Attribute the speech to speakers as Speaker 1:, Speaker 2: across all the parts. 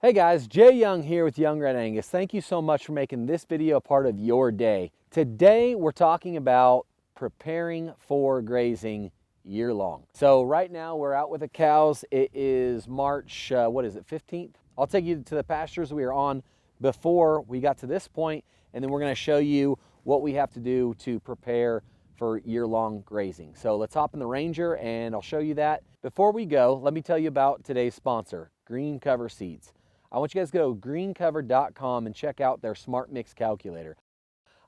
Speaker 1: Hey guys, Jay Young here with Young Red Angus. Thank you so much for making this video a part of your day. Today we're talking about preparing for grazing year long. So right now we're out with the cows. It is March, 15th? I'll take you to the pastures we were on before we got to this point, and then we're gonna show you what we have to do to prepare for year-long grazing. So let's hop in the Ranger and I'll show you that. Before we go, let me tell you about today's sponsor, Green Cover Seeds. I want you guys to go to greencover.com and check out their Smart Mix Calculator.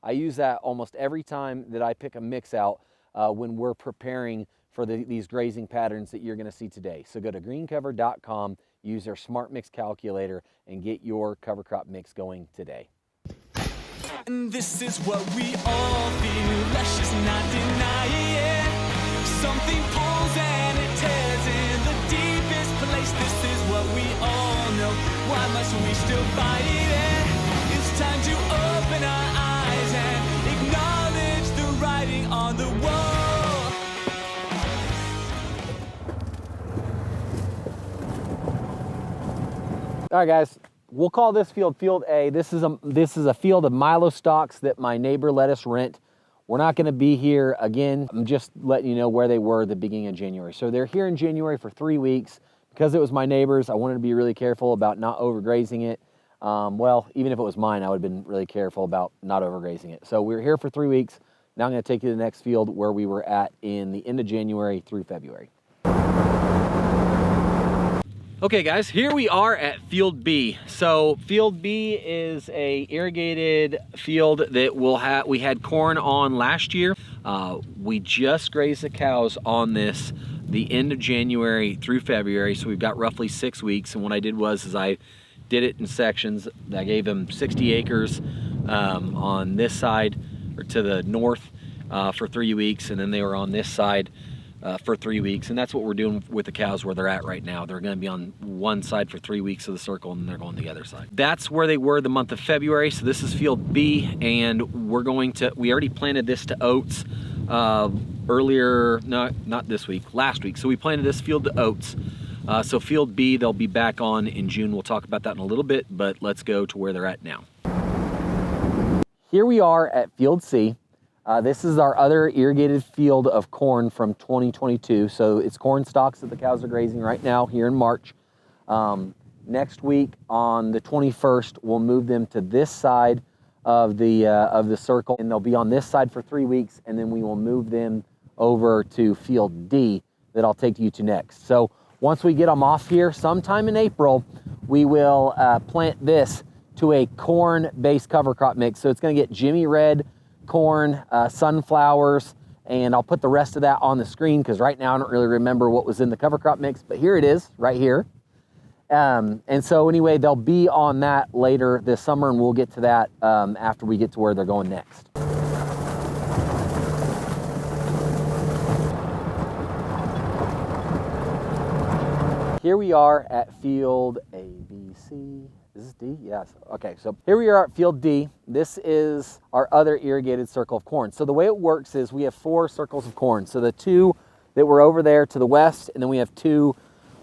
Speaker 1: I use that almost every time that I pick a mix out when we're preparing for these grazing patterns that you're gonna see today. So go to greencover.com, use their Smart Mix Calculator, and get your cover crop mix going today.
Speaker 2: And this is what we all feel, let's just not deny it. Something pulls and it tears in the deepest place. This is what we all know, why must we still fight it? It's time to open our eyes and acknowledge the writing on the wall.
Speaker 1: All right, guys. We'll call this field Field A. This is a field of Milo stalks that my neighbor let us rent. We're not going to be here again. I'm just letting you know where they were at the beginning of January. So they're here in January for 3 weeks. Because it was my neighbor's, I wanted to be really careful about not overgrazing it. Well, even if it was mine, I would have been really careful about not overgrazing it. So we were here for 3 weeks. Now I'm going to take you to the next field where we were at in the end of January through February. Okay guys, here we are at Field B. So Field B is a irrigated field that we had corn on last year. We just grazed the cows on this the end of January through February, so we've got roughly 6 weeks. And what I did was I did it in sections. I gave them 60 acres on this side or to the north for 3 weeks, and then they were on this side for 3 weeks, and that's what we're doing with the cows where they're at right now. They're going to be on one side for 3 weeks of the circle, and then they're going to the other side. That's where they were the month of February. So this is Field B, and we already planted this to oats earlier, no, not this week, last week. So we planted this field to oats. So Field B, they'll be back on in June. We'll talk about that in a little bit, but let's go to where they're at now. Here we are at Field C. This is our other irrigated field of corn from 2022. So it's corn stalks that the cows are grazing right now here in March. Next week on the 21st, we'll move them to this side of the circle, and they'll be on this side for 3 weeks, and then we will move them over to Field D that I'll take you to next. So once we get them off here, sometime in April, we will plant this to a corn-based cover crop mix. So it's gonna get Jimmy Red, corn, sunflowers, and I'll put the rest of that on the screen because right now I don't really remember what was in the cover crop mix, but here it is right here. And so anyway, they'll be on that later this summer, and we'll get to that after we get to where they're going next. Here we are at Field A, B, C. Is this D? Yes. Okay, so here we are at Field D. This is our other irrigated circle of corn. So the way it works is we have 4 circles of corn. So the 2 that were over there to the west, and then we have 2,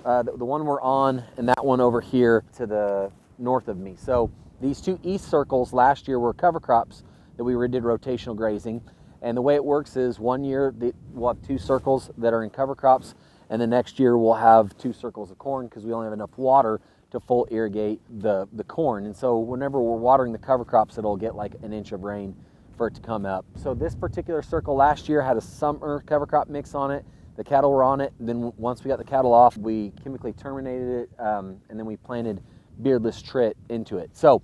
Speaker 1: the one we're on, and that one over here to the north of me. So these 2 east circles last year were cover crops that we did rotational grazing. And the way it works is 1 year we'll have 2 circles that are in cover crops, and the next year we'll have 2 circles of corn because we only have enough water to full irrigate the corn. And so whenever we're watering the cover crops, it'll get like an inch of rain for it to come up. So this particular circle last year had a summer cover crop mix on it. The cattle were on it. Then once we got the cattle off, we chemically terminated it, and then we planted beardless trit into it. So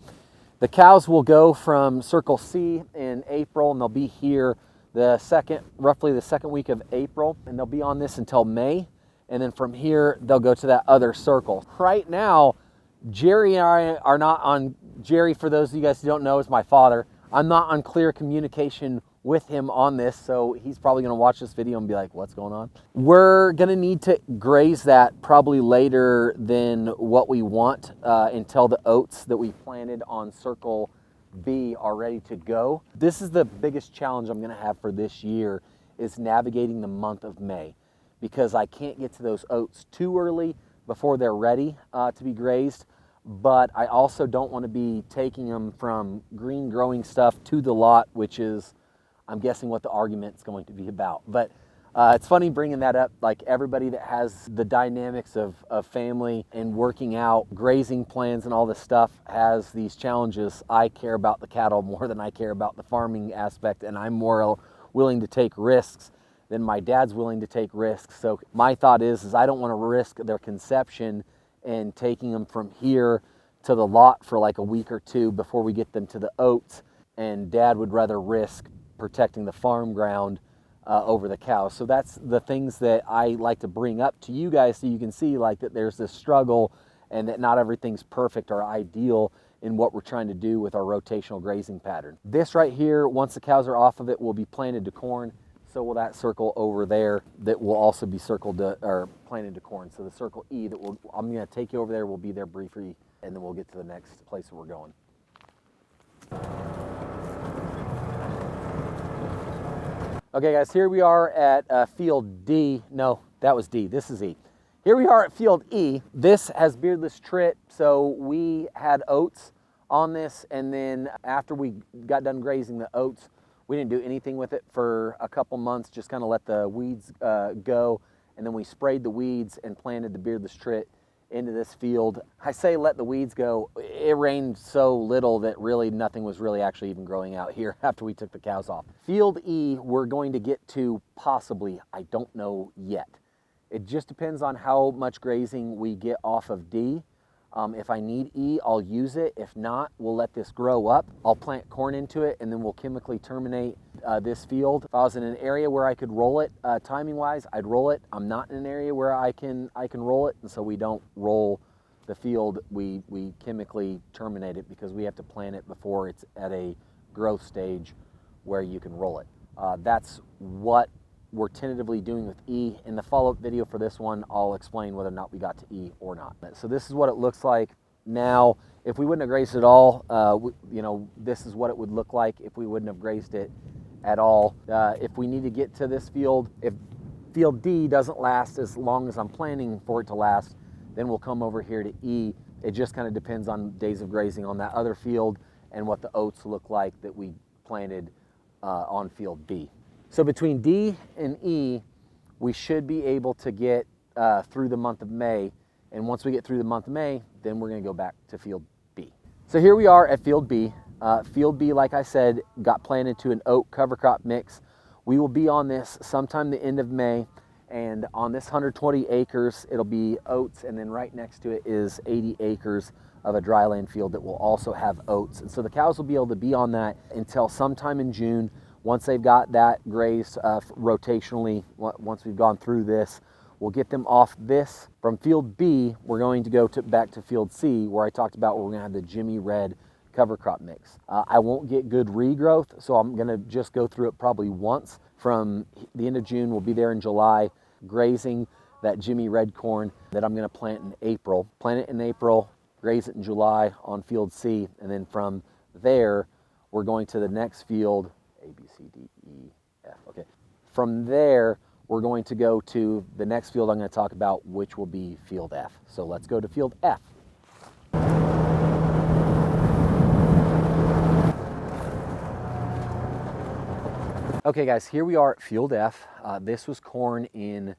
Speaker 1: the cows will go from Circle C in April, and they'll be here roughly the second week of April, and they'll be on this until May. And then from here, they'll go to that other circle. Right now, Jerry and I are not on, Jerry, for those of you guys who don't know, is my father. I'm not on clear communication with him on this, so he's probably gonna watch this video and be like, what's going on? We're gonna need to graze that probably later than what we want until the oats that we planted on Circle B are ready to go. This is the biggest challenge I'm gonna have for this year, is navigating the month of May, because I can't get to those oats too early before they're ready to be grazed. but I also don't want to be taking them from green growing stuff to the lot, which is, I'm guessing, what the argument's going to be about. But it's funny bringing that up. Like, everybody that has the dynamics of family and working out grazing plans and all this stuff has these challenges. I care about the cattle more than I care about the farming aspect, and I'm more willing to take risks than my dad's willing to take risks. So my thought is I don't want to risk their conception and taking them from here to the lot for like a week or two before we get them to the oats, and Dad would rather risk protecting the farm ground over the cows. So that's the things that I like to bring up to you guys, so you can see like that there's this struggle and that not everything's perfect or ideal in what we're trying to do with our rotational grazing pattern. This right here, once the cows are off of it, will be planted to corn. So will that circle over there that will also be circled to, or planted to corn. So the circle E that I'm gonna take you over there will be there briefly, and then we'll get to the next place where we're going. Okay guys, here we are at field D. No, that was D, this is E. Here we are at field E. This has beardless trit, so we had oats on this, and then after we got done grazing the oats, we didn't do anything with it for a couple months, just kind of let the weeds go, and then we sprayed the weeds and planted the beardless trit into this field. I say let the weeds go. It rained so little that really nothing was really actually even growing out here after we took the cows off. Field E, we're going to get to possibly, I don't know yet. It just depends on how much grazing we get off of D. If I need E, I'll use it. If not, we'll let this grow up. I'll plant corn into it, and then we'll chemically terminate this field. If I was in an area where I could roll it, timing-wise, I'd roll it. I'm not in an area where I can roll it, and so we don't roll the field. We chemically terminate it because we have to plant it before it's at a growth stage where you can roll it. That's what we're tentatively doing with E. In the follow-up video for this one, I'll explain whether or not we got to E or not. So this is what it looks like now. If we wouldn't have grazed it all, this is what it would look like if we wouldn't have grazed it at all. If we need to get to this field, if field D doesn't last as long as I'm planning for it to last, then we'll come over here to E. It just kind of depends on days of grazing on that other field and what the oats look like that we planted on field B. So between D and E, we should be able to get through the month of May. And once we get through the month of May, then we're gonna go back to field B. So here we are at field B. Field B, like I said, got planted to an oat cover crop mix. We will be on this sometime the end of May. And on this 120 acres, it'll be oats. And then right next to it is 80 acres of a dryland field that will also have oats. And so the cows will be able to be on that until sometime in June. Once they've got that grazed rotationally, once we've gone through this, we'll get them off this. From field B, we're going to go back to field C, where I talked about where we're gonna have the Jimmy Red cover crop mix. I won't get good regrowth, so I'm gonna just go through it probably once. From the end of June, we'll be there in July, grazing that Jimmy Red corn that I'm gonna plant in April. Plant it in April, graze it in July on field C, and then from there, we're going to the next field, A, B, C, D, E, F, okay. From there, we're going to go to the next field I'm going to talk about, which will be field F. So let's go to field F. Okay guys, here we are at field F. This was corn in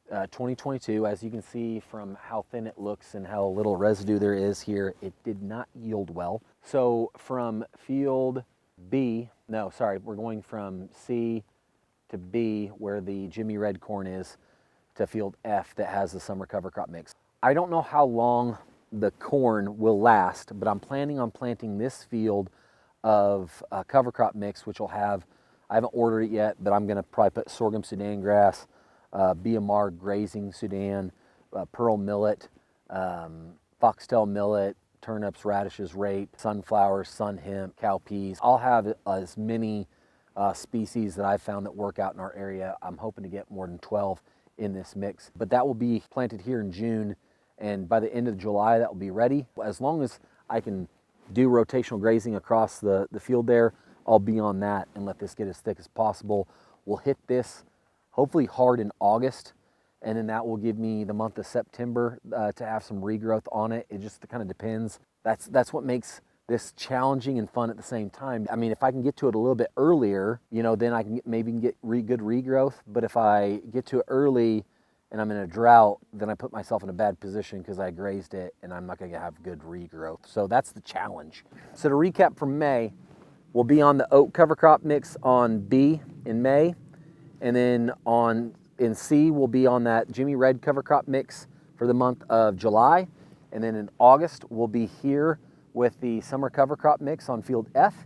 Speaker 1: 2022. As you can see from how thin it looks and how little residue there is here, it did not yield well. So from field B, no, sorry, we're going from C to B, where the Jimmy Red corn is, to field F that has the summer cover crop mix. I don't know how long the corn will last, but I'm planning on planting this field of cover crop mix, which will have, I haven't ordered it yet, but I'm gonna probably put sorghum Sudan grass, BMR grazing Sudan, pearl millet, foxtail millet, turnips, radishes, rape, sunflowers, sun hemp, cowpeas. I'll have as many species that I've found that work out in our area. I'm hoping to get more than 12 in this mix, but that will be planted here in June, and by the end of July that will be ready. As long as I can do rotational grazing across the field there, I'll be on that and let this get as thick as possible. We'll hit this hopefully hard in August, and then that will give me the month of September to have some regrowth on it. It just kind of depends. That's what makes this challenging and fun at the same time. I mean, if I can get to it a little bit earlier, you know, then I can maybe get good regrowth. But if I get to it early and I'm in a drought, then I put myself in a bad position because I grazed it and I'm not gonna have good regrowth. So that's the challenge. So to recap from May, we'll be on the oat cover crop mix on B in May. And then in C, we'll be on that Jimmy Red cover crop mix for the month of July. And then in August, we'll be here with the summer cover crop mix on field F.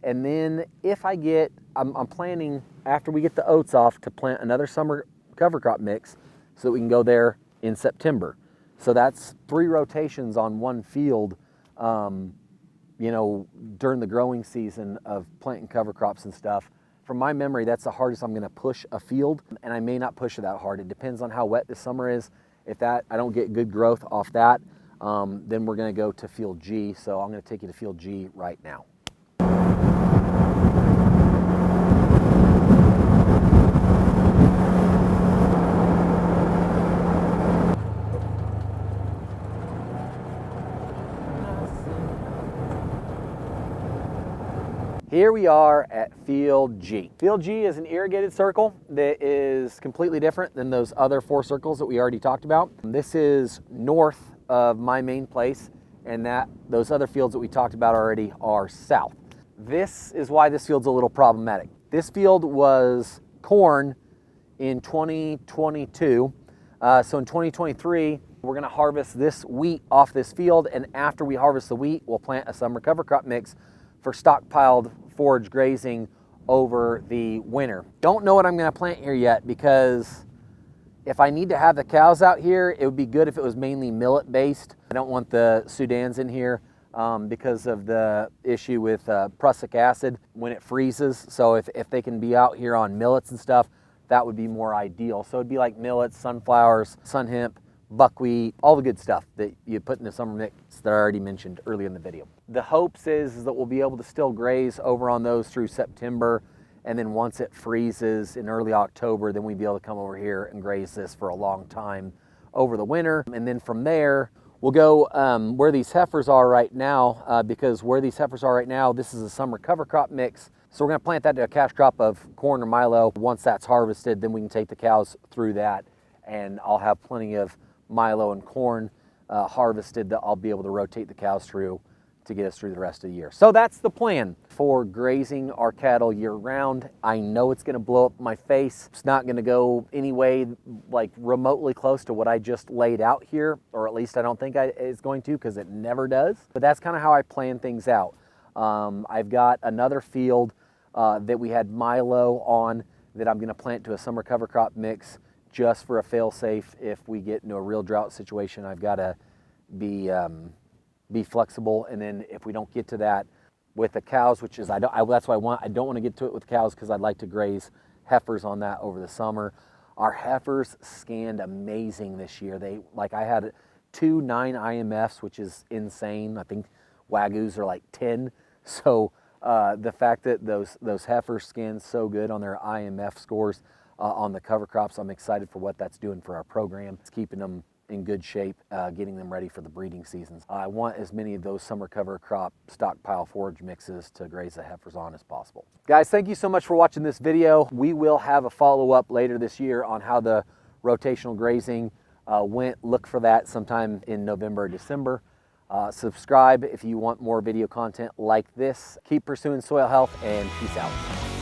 Speaker 1: And then if I get, I'm planning after we get the oats off to plant another summer cover crop mix so that we can go there in September. So that's 3 rotations on one field, you know, during the growing season of planting cover crops and stuff. From my memory, that's the hardest I'm gonna push a field, and I may not push it that hard. It depends on how wet this summer is. If I don't get good growth off that, then we're gonna go to field G. So I'm gonna take you to field G right now. Here we are at field G. Field G is an irrigated circle that is completely different than those other 4 circles that we already talked about. This is north of my main place, and those other fields that we talked about already are south. This is why this field's a little problematic. This field was corn in 2022. So in 2023, we're gonna harvest this wheat off this field, and after we harvest the wheat, we'll plant a summer cover crop mix for stockpiled forage grazing over the winter. Don't know what I'm gonna plant here yet, because if I need to have the cows out here, it would be good if it was mainly millet based. I don't want the Sudans in here because of the issue with prussic acid when it freezes. So if they can be out here on millets and stuff, that would be more ideal. So it'd be like millets, sunflowers, sun hemp, buckwheat, all the good stuff that you put in the summer mix that I already mentioned earlier in the video. The hopes is that we'll be able to still graze over on those through September, and then once it freezes in early October, then we'd be able to come over here and graze this for a long time over the winter. And then from there, we'll go where these heifers are right now, because where these heifers are right now, this is a summer cover crop mix. So we're gonna plant that to a cash crop of corn or milo. Once that's harvested, then we can take the cows through that, and I'll have plenty of milo and corn harvested that I'll be able to rotate the cows through to get us through the rest of the year. So that's the plan for grazing our cattle year round. I know it's gonna blow up my face. It's not gonna go any way like remotely close to what I just laid out here, or at least I don't think it's going to, because it never does. But that's kind of how I plan things out. I've got another field that we had milo on that I'm gonna plant to a summer cover crop mix just for a fail-safe. If we get into a real drought situation, I've gotta be flexible. And then if we don't get to that with the cows, which is, that's why I don't want to get to it with cows, because I'd like to graze heifers on that over the summer. Our heifers scanned amazing this year. I had 2 9 IMFs, which is insane. I think Wagyus are like 10. So the fact that those heifers scanned so good on their IMF scores on the cover crops, I'm excited for what that's doing for our program. It's keeping them in good shape, getting them ready for the breeding seasons. I want as many of those summer cover crop stockpile forage mixes to graze the heifers on as possible. Guys, thank you so much for watching this video. We will have a follow-up later this year on how the rotational grazing went. Look for that sometime in November or December. Subscribe if you want more video content like this. Keep pursuing soil health, and peace out.